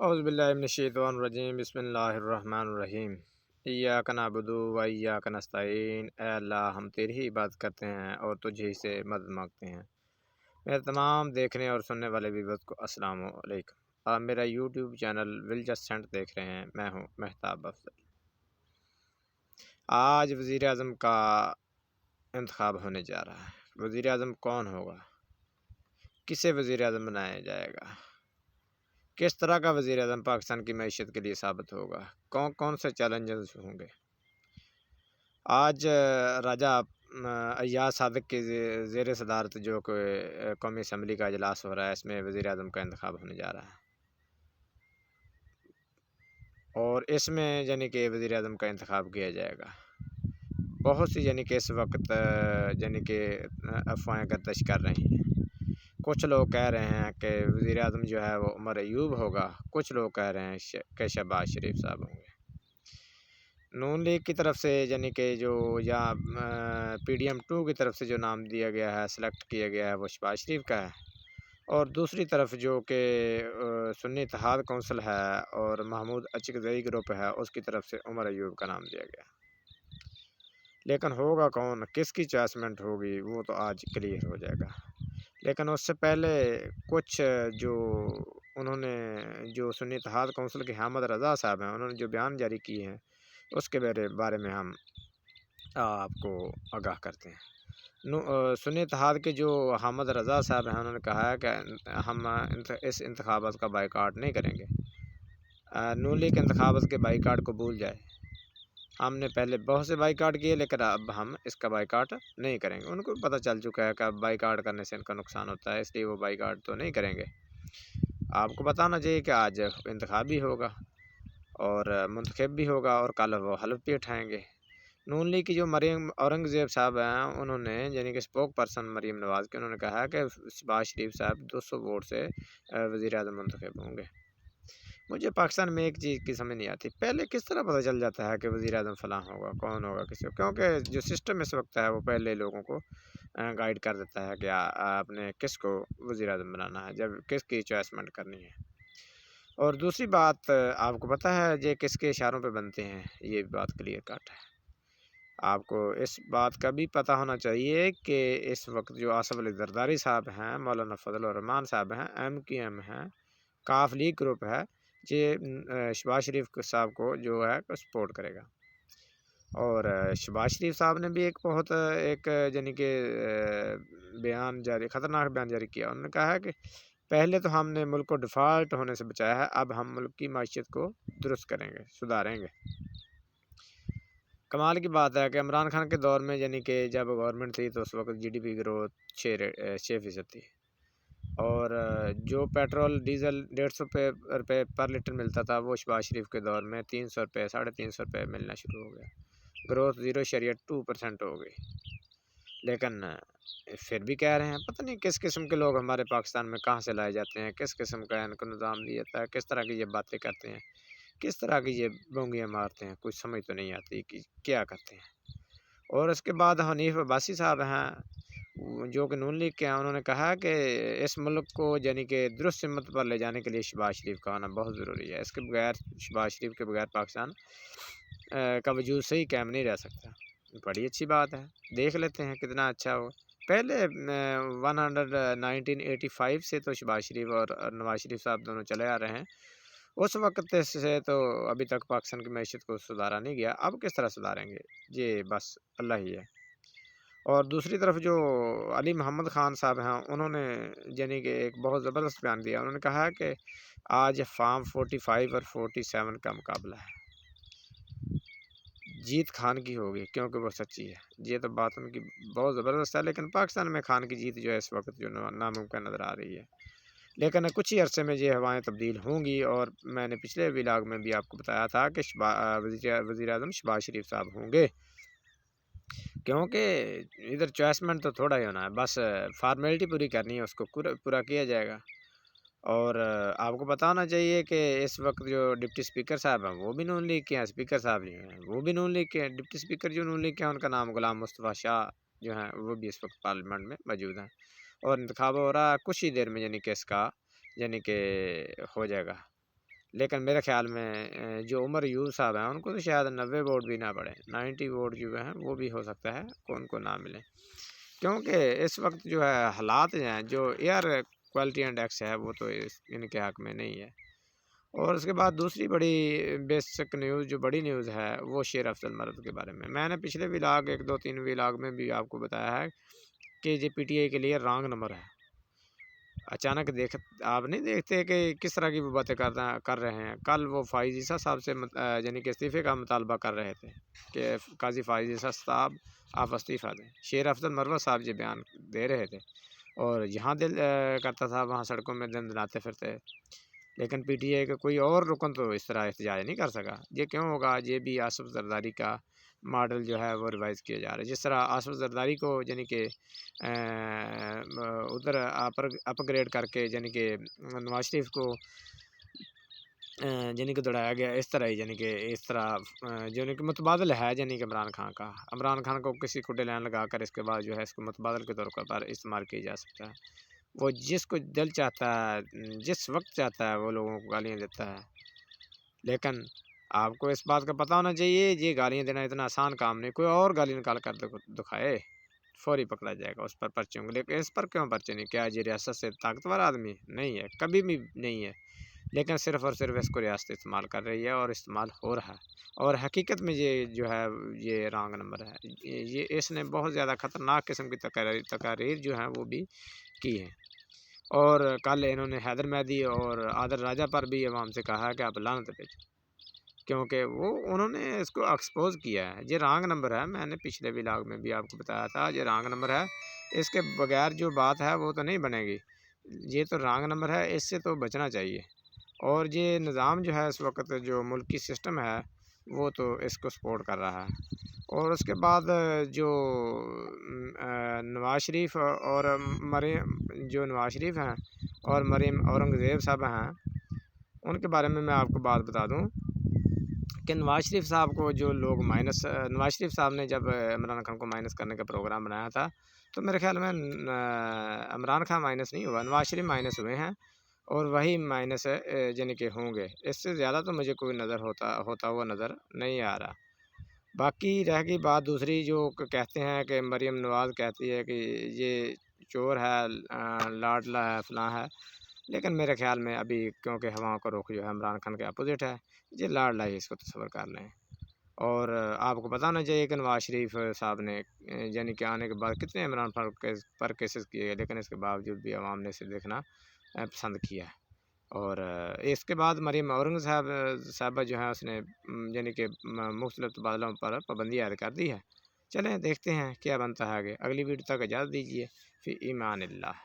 اعوذ باللہ من الشیطان الرجیم بسم اللہ الرحمن الرحیم ایاک نعبد و ایاک نستعین۔ اے اللہ، ہم تیری ہی عبادت کرتے ہیں اور تجھ ہی سے مدد مانگتے ہیں۔ میرے تمام دیکھنے اور سننے والے ویورز کو السلام علیکم۔ آپ میرا یوٹیوب چینل ول جسٹ سینٹ دیکھ رہے ہیں۔ میں ہوں مہتاب افضل۔ آج وزیر اعظم کا انتخاب ہونے جا رہا ہے۔ وزیر اعظم کون ہوگا؟ کسے وزیر اعظم بنایا جائے گا؟ کس طرح کا وزیر اعظم پاکستان کی معیشت کے لیے ثابت ہوگا؟ کون کون سے چیلنجز ہوں گے؟ آج راجہ ایاز صادق کے زیر صدارت جو کہ قومی اسمبلی کا اجلاس ہو رہا ہے، اس میں وزیر اعظم کا انتخاب ہونے جا رہا ہے، اور اس میں یعنی کہ وزیر اعظم کا انتخاب کیا جائے گا۔ بہت سی یعنی کہ اس وقت یعنی کہ افواہیں گردش کر رہی ہیں۔ کچھ لوگ کہہ رہے ہیں کہ وزیر اعظم جو ہے وہ عمر ایوب ہوگا، کچھ لوگ کہہ رہے ہیں کہ شہباز شریف صاحب ہوں گے۔ نون لیگ کی طرف سے یعنی کہ جو یا PDM-2 کی طرف سے جو نام دیا گیا ہے، سلیکٹ کیا گیا ہے، وہ شہباز شریف کا ہے، اور دوسری طرف جو کہ سنی اتحاد کونسل ہے اور محمود اچکزئی گروپ ہے، اس کی طرف سے عمر ایوب کا نام دیا گیا۔ لیکن ہوگا کون، کس کی چوائسمنٹ ہوگی، وہ تو آج کلیئر ہو جائے گا۔ لیکن اس سے پہلے کچھ جو انہوں نے جو سنی اتحاد کونسل کے حامد رضا صاحب ہیں، انہوں نے جو بیان جاری کی ہیں، اس کے بارے میں ہم آپ کو آگاہ کرتے ہیں۔ سنی اتحاد کے جو حامد رضا صاحب ہیں، انہوں نے کہا ہے کہ ہم اس انتخابات کا بائیکاٹ نہیں کریں گے۔ نون لیگ کے انتخابات کے بائیکاٹ کو بھول جائے۔ ہم نے پہلے بہت سے بائیکاٹ کیے، لیکن اب ہم اس کا بائیکاٹ نہیں کریں گے۔ ان کو پتہ چل چکا ہے کہ بائیکاٹ کرنے سے ان کا نقصان ہوتا ہے، اس لیے وہ بائیکاٹ تو نہیں کریں گے۔ آپ کو بتانا چاہیے کہ آج انتخاب بھی ہوگا اور منتخب بھی ہوگا، اور کل وہ حلف بھی اٹھائیں گے۔ نون لیگ کی جو مریم اورنگزیب صاحب ہیں، انہوں نے یعنی کہ اسپوک پرسن مریم نواز کے، انہوں نے کہا کہ شہباز شریف صاحب 200 ووٹ سے وزیر اعظم منتخب ہوں گے۔ مجھے پاکستان میں ایک چیز کی سمجھ نہیں آتی، پہلے کس طرح پتہ چل جاتا ہے کہ وزیر اعظم فلاں ہوگا، کون ہوگا، کسی کو؟ کیونکہ جو سسٹم اس وقت ہے وہ پہلے لوگوں کو گائیڈ کر دیتا ہے کہ آپ نے کس کو وزیر اعظم بنانا ہے، جب کس کی چوائسمنٹ کرنی ہے۔ اور دوسری بات، آپ کو پتہ ہے یہ کس کے اشاروں پہ بنتے ہیں، یہ بھی بات کلیئر کٹ ہے۔ آپ کو اس بات کا بھی پتہ ہونا چاہیے کہ اس وقت جو آصف علی زرداری صاحب ہیں، مولانا فضل الرحمان صاحب ہیں، MQM ہیں، کاف لیگ گروپ ہے، یہ شہباز شریف صاحب کو جو ہے سپورٹ کرے گا۔ اور شہباز شریف صاحب نے بھی ایک بہت یعنی کہ خطرناک بیان جاری کیا۔ انہوں نے کہا ہے کہ پہلے تو ہم نے ملک کو ڈیفالٹ ہونے سے بچایا ہے، اب ہم ملک کی معیشت کو درست کریں گے، سدھاریں گے۔ کمال کی بات ہے کہ عمران خان کے دور میں یعنی کہ جب گورنمنٹ تھی تو اس وقت GDP گروتھ 6% تھی، اور جو پیٹرول ڈیزل 150 روپے پر لیٹر ملتا تھا، وہ شہباز شریف کے دور میں 300 روپے 350 روپے ملنا شروع ہو گیا۔ گروتھ 0.2% ہو گئی۔ لیکن پھر بھی کہہ رہے ہیں، پتہ نہیں کس قسم کے لوگ ہمارے پاکستان میں کہاں سے لائے جاتے ہیں، کس قسم کا ان کو نظام دیا جاتا ہے، کس طرح کی یہ باتیں کرتے ہیں، کس طرح کی یہ بونگیاں مارتے ہیں، کچھ سمجھ تو نہیں آتی کہ کیا کرتے ہیں۔ اور اس کے بعد حنیف عباسی صاحب ہیں، جو کہ نون لیگ کے ہیں، انہوں نے کہا کہ اس ملک کو یعنی کہ درست سمت پر لے جانے کے لیے شہباز شریف کا آنا بہت ضروری ہے۔ اس کے بغیر، شہباز شریف کے بغیر پاکستان کا وجود صحیح قائم نہیں رہ سکتا۔ بڑی اچھی بات ہے، دیکھ لیتے ہیں کتنا اچھا ہو۔ پہلے 1985 سے تو شہباز شریف اور نواز شریف صاحب دونوں چلے آ رہے ہیں، اس وقت سے تو ابھی تک پاکستان کی معیشت کو سدھارا نہیں گیا۔ اب کس طرح سدھاریں گے، یہ بس اللہ ہی ہے۔ اور دوسری طرف جو علی محمد خان صاحب ہیں، انہوں نے یعنی کہ ایک بہت زبردست بیان دیا۔ انہوں نے کہا کہ آج فارم 45 اور 47 کا مقابلہ ہے، جیت خان کی ہوگی، کیونکہ وہ سچی ہے۔ یہ تو بات ان کی بہت زبردست ہے، لیکن پاکستان میں خان کی جیت جو ہے اس وقت جو ناممکن نظر آ رہی ہے۔ لیکن کچھ ہی عرصے میں یہ ہوائیں تبدیل ہوں گی، اور میں نے پچھلے ولاگ میں بھی آپ کو بتایا تھا کہ وزیر اعظم شہباز شریف صاحب ہوں گے، کیونکہ ادھر چوائسمنٹ تو تھوڑا ہی ہونا ہے، بس فارمیلٹی پوری کرنی ہے، اس کو پورا کیا جائے گا۔ اور آپ کو بتانا چاہیے کہ اس وقت جو ڈپٹی اسپیکر صاحب ہیں، وہ بھی نون لیگ کے ہیں، اسپیکر صاحب جو ہیں وہ بھی نون لیگ کے ہیں۔ ڈپٹی اسپیکر جو نون لیگ کے ہیں، ان کا نام غلام مصطفیٰ شاہ جو ہیں، وہ بھی اس وقت پارلیمنٹ میں موجود ہیں، اور انتخاب ہو رہا ہے کچھ ہی دیر میں، یعنی کہ اس کا یعنی کہ ہو جائے گا۔ لیکن میرے خیال میں جو عمر یوسف صاحب ہیں ان کو تو شاید 90 ووٹ بھی نہ پڑے، 90 ووٹ جو ہیں وہ بھی ہو سکتا ہے کہ ان کو نہ ملے، کیونکہ اس وقت جو ہے حالات جو ہیں، جو ایئر کوالٹی انڈیکس ہے وہ تو ان کے حق میں نہیں ہے۔ اور اس کے بعد دوسری بڑی بیسک نیوز، جو بڑی نیوز ہے، وہ شیر افضل مرد کے بارے میں نے پچھلے ولاگ 1 2 3 ولاگ میں بھی آپ کو بتایا ہے کہ یہ پی ٹی آئی کے لیے رانگ نمبر ہے۔ اچانک آپ نہیں دیکھتے کہ کس طرح کی وہ باتیں کر رہے ہیں۔ کل وہ فائز عیسیٰ صاحب سے یعنی کہ استعفے کا مطالبہ کر رہے تھے کہ قاضی فائز عیسیٰ صاحب آپ استعفیٰ دیں۔ شیر افضل مروت صاحب یہ بیان دے رہے تھے، اور جہاں دل کرتا تھا وہاں سڑکوں میں دن دناتے پھرتے، لیکن پی ٹی آئی کا کوئی اور رکن تو اس طرح احتجاج نہیں کر سکا۔ یہ کیوں ہوگا؟ یہ بھی آصف زرداری کا ماڈل جو ہے وہ ریوائز کیا جا رہا ہے۔ جس طرح آصف زرداری کو یعنی کہ ادھر اپ گریڈ کر کے یعنی کہ نواز شریف کو یعنی کہ دوڑایا گیا، اس طرح ہی یعنی کہ اس طرح یعنی کہ متبادل ہے یعنی کہ عمران خان کو کسی کو ڈیلائن لگا کر اس کے بعد جو ہے اس کو متبادل کے طور پر استعمال کیا جا سکتا ہے۔ وہ جس کو دل چاہتا ہے، جس وقت چاہتا ہے، وہ لوگوں کو گالیاں دیتا ہے۔ لیکن آپ کو اس بات کا پتہ ہونا چاہیے، یہ گالیاں دینا اتنا آسان کام نہیں۔ کوئی اور گالی نکال کر دکھائے، فوری پکڑا جائے گا، اس پر پرچے ہوں گے۔ لیکن اس پر کیوں پرچے نہیں؟ کیا یہ ریاست سے طاقتور آدمی نہیں ہے؟ کبھی بھی نہیں ہے، لیکن صرف اور صرف اس کو ریاست استعمال کر رہی ہے، اور استعمال ہو رہا ہے۔ اور حقیقت میں یہ جو ہے یہ رانگ نمبر ہے۔ یہ اس نے بہت زیادہ خطرناک قسم کی تقاریر جو ہیں وہ بھی کی ہیں۔ اور کل انہوں نے حیدر مہدی اور عادل راجہ پر بھی عوام سے کہا ہے کہ آپ لعنت بھیجیں، کیونکہ انہوں نے اس کو ایکسپوز کیا ہے۔ یہ رانگ نمبر ہے، میں نے پچھلے ولاگ میں بھی آپ کو بتایا تھا، یہ رانگ نمبر ہے۔ اس کے بغیر جو بات ہے وہ تو نہیں بنے گی، یہ تو رانگ نمبر ہے، اس سے تو بچنا چاہیے۔ اور یہ نظام جو ہے اس وقت جو ملکی سسٹم ہے وہ تو اس کو سپورٹ کر رہا ہے۔ اور اس کے بعد جو نواز شریف اور نواز شریف ہیں اور مریم اورنگزیب صاحب ہیں، ان کے بارے میں آپ کو بات بتا دوں کہ نواز شریف صاحب کو جو لوگ نواز شریف صاحب نے جب عمران خان کو مائنس کرنے کا پروگرام بنایا تھا، تو میرے خیال میں عمران خان مائنس نہیں ہوا، نواز شریف مائنس ہوئے ہیں، اور وہی مائنس یعنی کہ ہوں گے۔ اس سے زیادہ تو مجھے کوئی ہوتا ہوا نظر نہیں آ رہا۔ باقی رہ گئی بات دوسری، جو کہتے ہیں کہ مریم نواز کہتی ہے کہ یہ چور ہے، لاڈلا ہے، فلاں ہے، لیکن میرے خیال میں ابھی کیونکہ ہواؤں کا رخ جو ہے عمران خان کے اپوزٹ ہے، یہ لاڈلا ہی اس کو تصور کر لیں۔ اور آپ کو پتہ ہونا چاہیے کہ نواز شریف صاحب نے یعنی کہ آنے کے بعد کتنے عمران پر کیسز کیے گئے، لیکن اس کے باوجود بھی عوام نے اسے دیکھنا پسند کیا ہے۔ اور اس کے بعد مریم اورنگزیب صاحبہ جو ہیں اس نے یعنی کہ مختلف تبادلوں پر پابندی عائد کر دی ہے۔ چلیں دیکھتے ہیں کیا بنتا ہے آگے۔ اگلی ویڈیو تک اجازت دیجیے، فی امان اللہ۔